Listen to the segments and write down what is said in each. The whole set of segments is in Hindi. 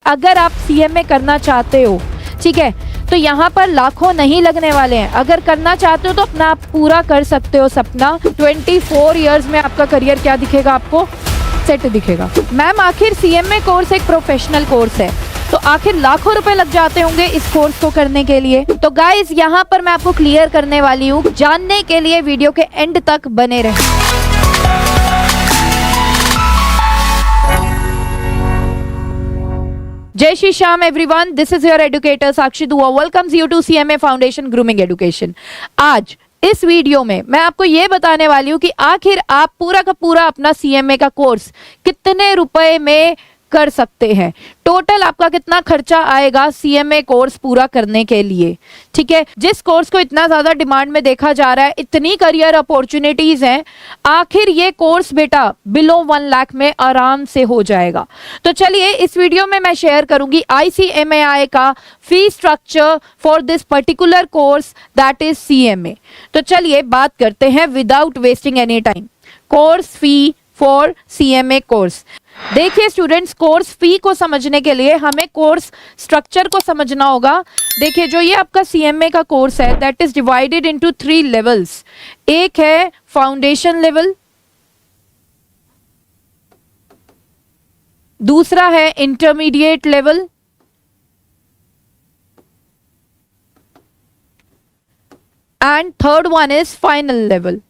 अगर आप सीएमए करना चाहते हो, ठीक है, तो यहाँ पर लाखों नहीं लगने वाले हैं। अगर करना चाहते हो तो अपना आप पूरा कर सकते हो सपना। 24 इयर्स में आपका करियर क्या दिखेगा, आपको सेट दिखेगा। मैम आखिर सीएमए कोर्स एक प्रोफेशनल कोर्स है, तो आखिर लाखों रुपए लग जाते होंगे इस कोर्स को करने के लिए। तो गाइस यहाँ पर मैं आपको क्लियर करने वाली हूँ, जानने के लिए वीडियो के एंड तक बने रहें। जय Shri Shyam everyone, this is your educator Sakshi Dua welcomes you to CMA foundation grooming education. आज इस वीडियो में मैं आपको ये बताने वाली हूँ कि आखिर आप पूरा का पूरा अपना सीएमए का कोर्स कितने रुपए में कर सकते हैं, टोटल आपका कितना खर्चा आएगा सीएमए कोर्स पूरा करने के लिए। ठीक है, जिस कोर्स को इतना ज्यादा डिमांड में देखा जा रहा है, इतनी करियर अपॉर्चुनिटीज हैं, आखिर ये कोर्स बेटा बिलो 1 लाख में आराम से हो जाएगा। तो चलिए इस वीडियो में मैं शेयर करूंगी ICMAI का fee structure for this particular course that is CMA. तो चलिए बात करते हैं without wasting any time, course fee for CMA course. देखिए स्टूडेंट्स, कोर्स फी को समझने के लिए हमें कोर्स स्ट्रक्चर को समझना होगा। देखिए जो ये आपका सीएमए का कोर्स है that is divided into 3 levels. एक है फाउंडेशन लेवल, दूसरा है intermediate level, and third one is final level.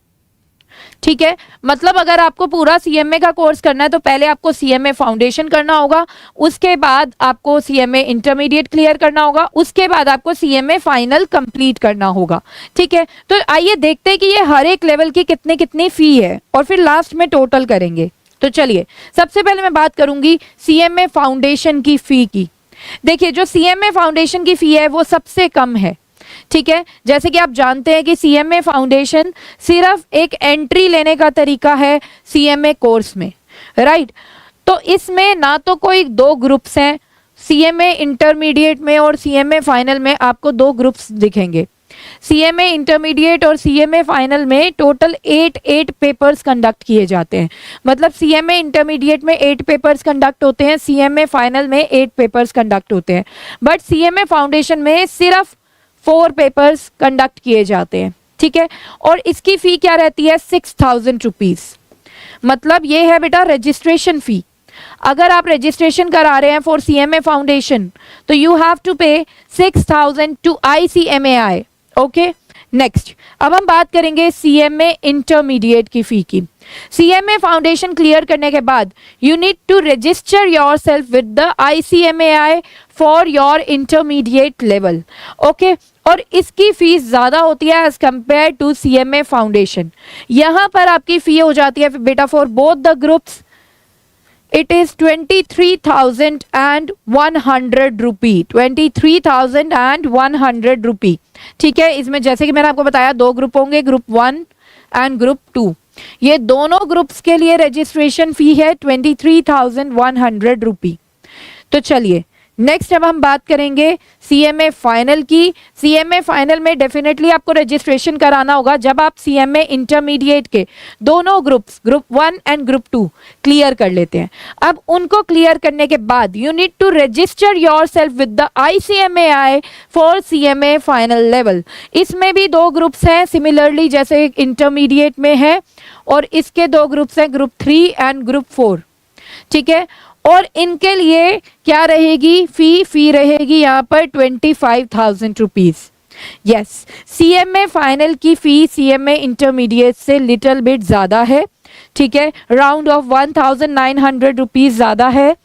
ठीक है, मतलब अगर आपको पूरा सीएमए का कोर्स करना है तो पहले आपको सीएमए फाउंडेशन करना होगा, उसके बाद आपको सीएमए इंटरमीडिएट क्लियर करना होगा, उसके बाद आपको सीएमए फाइनल कंप्लीट करना होगा। ठीक है, तो आइए देखते हैं कि ये हर एक लेवल की कितनी फी है और फिर लास्ट में टोटल करेंगे। तो चलिए सबसे पहले मैं बात करूंगी सीएमए फाउंडेशन की फी की। देखिए जो सीएमए फाउंडेशन की फी है वो सबसे कम है। ठीक है, जैसे कि आप जानते हैं कि सीएमए फाउंडेशन सिर्फ एक एंट्री लेने का तरीका है सीएमए कोर्स में, राइट। तो इसमें ना तो कोई 2 ग्रुप्स हैं, सीएमए इंटरमीडिएट में और सीएमए फाइनल में आपको 2 ग्रुप्स दिखेंगे। सीएमए इंटरमीडिएट और सीएमए फाइनल में टोटल 8 पेपर्स कंडक्ट किए जाते हैं। मतलब सीएमए इंटरमीडिएट में 8 पेपर्स कंडक्ट होते हैं, सीएमए फाइनल में 8 पेपर्स कंडक्ट होते हैं, बट सीएमए फाउंडेशन में सिर्फ 4 पेपर्स कंडक्ट किए जाते हैं। ठीक है, और इसकी फी क्या रहती है, 6000 रुपीज। मतलब ये है बेटा रजिस्ट्रेशन फी। अगर आप रजिस्ट्रेशन करा रहे हैं फॉर सीएमए फाउंडेशन तो यू हैव टू पे 6000 टू ICMAI। ओके, नेक्स्ट अब हम बात करेंगे सीएमए इंटरमीडिएट की फी की। सीएमए फाउंडेशन क्लियर करने के बाद you need to register yourself with the ICMAI for your intermediate level. Okay, और इसकी फीस ज्यादा होती है as compare to CMA foundation. यहां पर आपकी फी हो जाती है बेटा for both the groups it is 23,100 rupee. 23,100 rupee. ठीक है, इसमें जैसे कि मैंने आपको बताया 2 ग्रुप होंगे, ग्रुप 1 एंड ग्रुप 2। ये दोनों ग्रुप्स के लिए रजिस्ट्रेशन फी है 23,100 रुपी। तो चलिए नेक्स्ट अब हम बात करेंगे सीएमए फाइनल की। सीएमए फाइनल में डेफिनेटली आपको रजिस्ट्रेशन कराना होगा जब आप सीएमए इंटरमीडिएट के दोनों groups, group 1 and group 2 clear कर लेते हैं। अब उनको क्लियर करने के बाद you need to register yourself with the ICMAI for CMA final level. इसमें भी 2 ग्रुप्स हैं सिमिलरली जैसे इंटरमीडिएट में है, और इसके 2 ग्रुप्स हैं, ग्रुप 3 एंड ग्रुप 4। ठीक है, और इनके लिए क्या रहेगी फी रहेगी यहाँ पर 25,000 रुपीज। यस, सीएमए फाइनल की फी सीएमए इंटरमीडिएट से लिटिल बिट ज्यादा है। ठीक है, राउंड ऑफ 1900 रुपीज ज्यादा है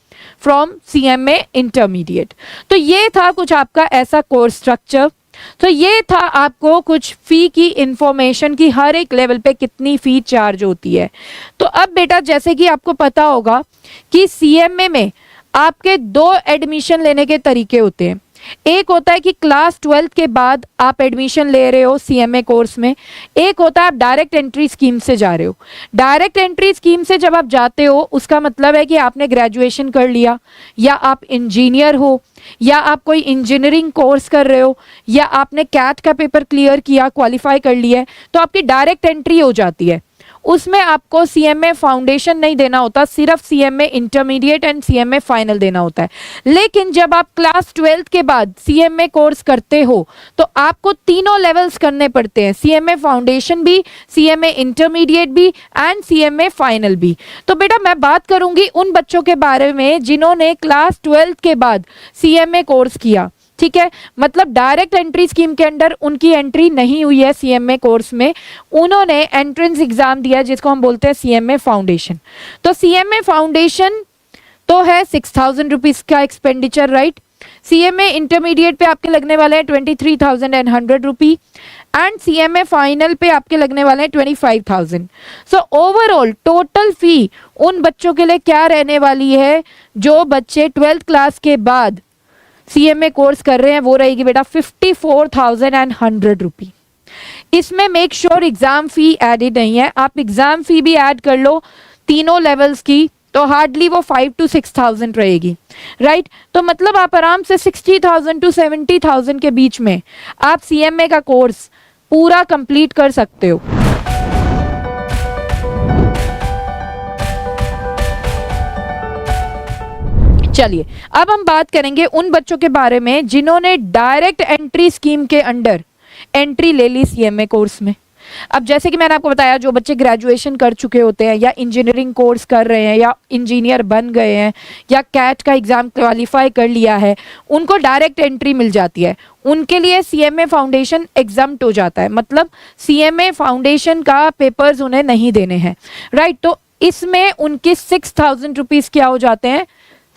फ्रॉम सीएमए इंटरमीडिएट। तो ये था कुछ आपका ऐसा कोर्स स्ट्रक्चर। तो ये था आपको कुछ फी की इंफॉर्मेशन की हर एक लेवल पे कितनी फी चार्ज होती है। तो अब बेटा जैसे कि आपको पता होगा कि सीएमए में आपके 2 एडमिशन लेने के तरीके होते हैं। एक होता है कि क्लास 12 के बाद आप एडमिशन ले रहे हो सीएमए कोर्स में, एक होता है आप डायरेक्ट एंट्री स्कीम से जा रहे हो। डायरेक्ट एंट्री स्कीम से जब आप जाते हो उसका मतलब है कि आपने ग्रेजुएशन कर लिया, या आप इंजीनियर हो, या आप कोई इंजीनियरिंग कोर्स कर रहे हो, या आपने कैट का पेपर क्लियर किया, क्वालिफाई कर लिया है, तो आपकी डायरेक्ट एंट्री हो जाती है। उसमें आपको CMA फाउंडेशन नहीं देना होता, सिर्फ CMA intermediate and CMA final देना होता है। लेकिन जब आप क्लास 12th के बाद CMA कोर्स करते हो तो आपको तीनों लेवल्स करने पड़ते हैं, CMA फाउंडेशन भी, CMA इंटरमीडिएट भी एंड CMA फाइनल भी। तो बेटा मैं बात करूंगी उन बच्चों के बारे में जिन्होंने क्लास 12th के बाद CMA कोर्स किया, ठीक है, मतलब डायरेक्ट एंट्री स्कीम के अंडर उनकी एंट्री नहीं हुई है CMA कोर्स में, उन्होंने एंट्रेंस एग्जाम दिया जिसको हम बोलते हैं CMA फाउंडेशन। तो CMA फाउंडेशन तो है 6,000 रुपीज का एक्सपेंडिचर, राइट। CMA इंटरमीडिएट पे आपके लगने वाले हैं 23,100 रुपी एंड CMA फाइनल पे आपके लगने वाले हैं 25,000। सो ओवरऑल टोटल फी उन बच्चों के लिए क्या रहने वाली है जो बच्चे 12th क्लास के बाद CMA कोर्स कर रहे हैं, वो रहेगी बेटा 54,100 रुपी। इसमें make sure exam fee added नहीं है, आप एग्जाम फी भी ऐड कर लो तीनों लेवल्स की तो हार्डली वो 5,000 to 6,000 रहेगी, राइट। तो मतलब आप आराम से 60,000 to 70,000 के बीच में आप CMA का कोर्स पूरा कंप्लीट कर सकते हो। चलिए अब हम बात करेंगे उन बच्चों के बारे में जिन्होंने डायरेक्ट एंट्री स्कीम के अंडर एंट्री ले ली CMA कोर्स में। अब जैसे कि मैंने आपको बताया, जो बच्चे ग्रेजुएशन कर चुके होते हैं या इंजीनियरिंग कोर्स कर रहे हैं या इंजीनियर बन गए हैं या कैट का एग्जाम क्वालिफाई कर लिया है, उनको डायरेक्ट एंट्री मिल जाती है। उनके लिए CMA फाउंडेशन एग्जाम्प्ट हो जाता है, मतलब CMA फाउंडेशन का पेपर्स उन्हें नहीं देने हैं, राइट। तो इसमें उनके 6,000 रुपीज क्या हो जाते हैं,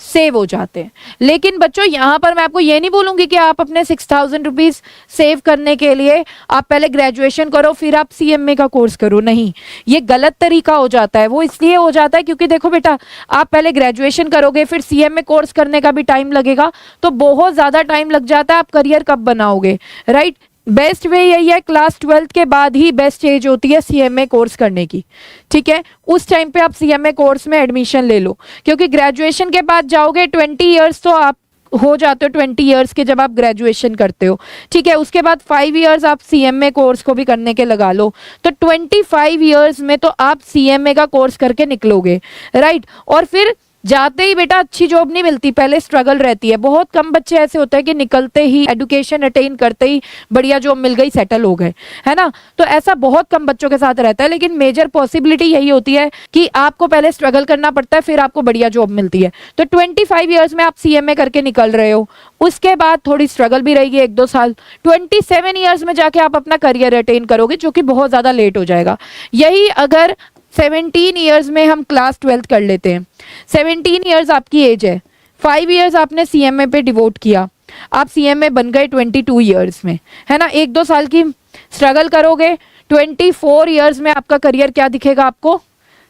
सेव हो जाते हैं। लेकिन बच्चों यहाँ पर मैं आपको ये नहीं बोलूंगी कि आप अपने 6,000 रुपीज सेव करने के लिए आप पहले ग्रेजुएशन करो फिर आप CMA का कोर्स करो, नहीं, ये गलत तरीका हो जाता है। वो इसलिए हो जाता है क्योंकि देखो बेटा, आप पहले ग्रेजुएशन करोगे फिर CMA कोर्स करने का भी टाइम लगेगा, तो बहुत ज्यादा टाइम लग जाता है, आप करियर कब बनाओगे, राइट। बेस्ट वे यही है, क्लास 12th के बाद ही बेस्ट एज होती है CMA कोर्स करने की, ठीक है। उस टाइम पे आप CMA कोर्स में एडमिशन ले लो, क्योंकि ग्रेजुएशन के बाद जाओगे 20 इयर्स तो आप हो जाते हो 20 इयर्स के जब आप ग्रेजुएशन करते हो, ठीक है। उसके बाद 5 इयर्स आप CMA कोर्स को भी करने के लगा लो, तो 25 इयर्स में तो आप CMA का कोर्स करके निकलोगे, राइट। और फिर जाते ही बेटा अच्छी जॉब नहीं मिलती, पहले स्ट्रगल रहती है। बहुत कम बच्चे ऐसे होते हैं कि निकलते ही एजुकेशन अटेन करते ही बढ़िया जॉब मिल गई, सेटल हो गए, है ना। तो ऐसा बहुत कम बच्चों के साथ रहता है, लेकिन मेजर पॉसिबिलिटी यही होती है कि आपको पहले स्ट्रगल करना पड़ता है फिर आपको बढ़िया जॉब मिलती है। तो 25 इयर्स में आप CMA करके निकल रहे हो, उसके बाद थोड़ी स्ट्रगल भी रहेगी 1-2 साल, 27 इयर्स में जाके आप अपना करियर अटेन करोगे, जो कि बहुत ज्यादा लेट हो जाएगा। यही अगर 17 इयर्स में हम क्लास 12th कर लेते हैं, 17 इयर्स आपकी एज है, 5 इयर्स आपने CMA पे डिवोट किया, आप CMA बन गए 22 इयर्स में, है ना। 1-2 साल की स्ट्रगल करोगे, 24 इयर्स में आपका करियर क्या दिखेगा, आपको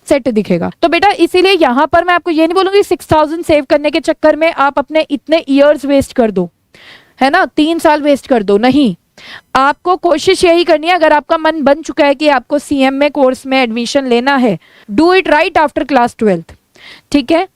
सेट दिखेगा। तो बेटा इसीलिए यहाँ पर मैं आपको ये नहीं बोलूंगी 6,000 सेव करने के चक्कर में आप अपने इतने इयर्स वेस्ट कर दो, है ना, 3 साल वेस्ट कर दो, नहीं। आपको कोशिश यही करनी है, अगर आपका मन बन चुका है कि आपको CMA कोर्स में एडमिशन लेना है, do it right after class 12th, ठीक है।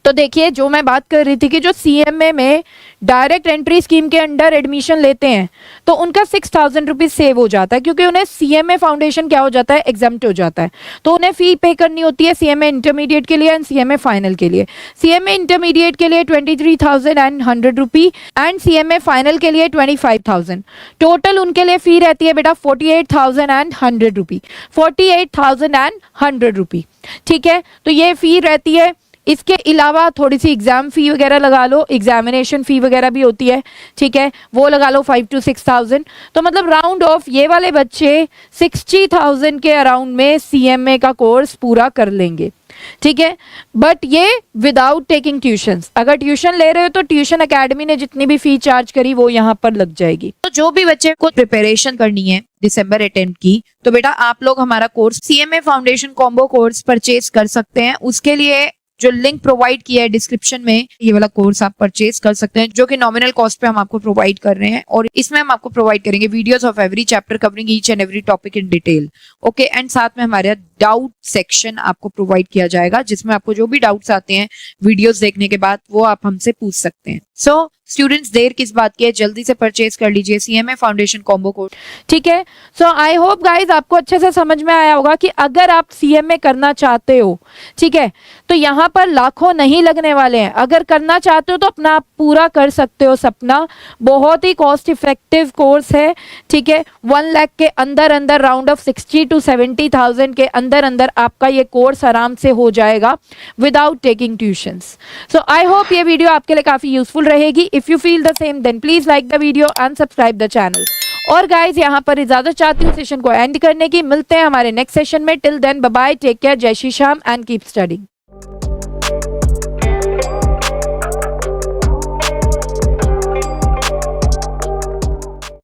तो देखिए जो मैं बात कर रही थी कि जो CMA में डायरेक्ट एंट्री स्कीम के अंडर एडमिशन लेते हैं तो उनका 6,000 रुपीज सेव हो जाता है, क्योंकि उन्हें CMA फाउंडेशन क्या हो जाता है, एग्जाम्प्ट हो जाता है। तो उन्हें फी पे करनी होती है CMA इंटरमीडिएट के लिए एंड CMA फाइनल के लिए। CMA इंटरमीडिएट के लिए 23,100 रुपी एंड CMA फाइनल के लिए 25,000। टोटल उनके लिए फी रहती है बेटा 48,100 रुपी, 48,100 रुपी, ठीक है। तो ये फी रहती है। इसके अलावा थोड़ी सी एग्जाम फी वगैरह लगा लो, एग्जामिनेशन फी वगैरह भी होती है, ठीक है, वो लगा लो 5,000 to 6,000। तो मतलब राउंड ऑफ ये वाले बच्चे 60,000 के अराउंड में CMA का कोर्स पूरा कर लेंगे, ठीक है। बट ये विदाउट टेकिंग ट्यूशंस, अगर ट्यूशन ले रहे हो तो ट्यूशन एकेडमी ने जितनी भी फी चार्ज करी वो यहाँ पर लग जाएगी। तो जो भी बच्चे को प्रिपरेशन करनी है दिसंबर अटेम्प्ट की, तो बेटा आप लोग हमारा course CMA foundation combo course purchase कर सकते हैं। उसके लिए जो लिंक प्रोवाइड किया है डिस्क्रिप्शन में, ये वाला कोर्स आप परचेज कर सकते हैं, जो कि नॉमिनल कॉस्ट पे हम आपको प्रोवाइड कर रहे हैं। और इसमें हम आपको प्रोवाइड करेंगे videos of every chapter covering each and every topic in detail, okay. And साथ में हमारे डाउट सेक्शन आपको प्रोवाइड किया जाएगा, जिसमें आपको जो भी डाउट्स आते हैं वीडियोस देखने के बाद वो आप हमसे पूछ सकते हैं। सो स्टूडेंट्स, देर किस बात की है, जल्दी से परचेज कर लीजिए CMA फाउंडेशन कॉम्बो कोड। ठीक है, सो आई होप गाइज आपको अच्छे से समझ में आया होगा कि अगर आप CMA करना चाहते हो, ठीक है, तो यहाँ पर लाखों नहीं लगने वाले हैं। अगर करना चाहते हो तो अपना आप पूरा कर सकते हो सपना। बहुत ही कॉस्ट इफेक्टिव कोर्स है, ठीक है। 1 लाख के अंदर अंदर, राउंड ऑफ 60 to 70,000 के अंदर अंदर आपका ये कोर्स आराम से हो जाएगा without taking tuitions. So I hope ये वीडियो आपके लिए काफी यूजफुल रहेगी। If you feel the same then please like the video and subscribe the channel. और गाइज यहाँ पर इजाजत चाहती हूँ सेशन को एंड करने की। मिलते हैं हमारे नेक्स्ट सेशन में। Till then bye bye, take care, जय Shri Shyam and keep studying.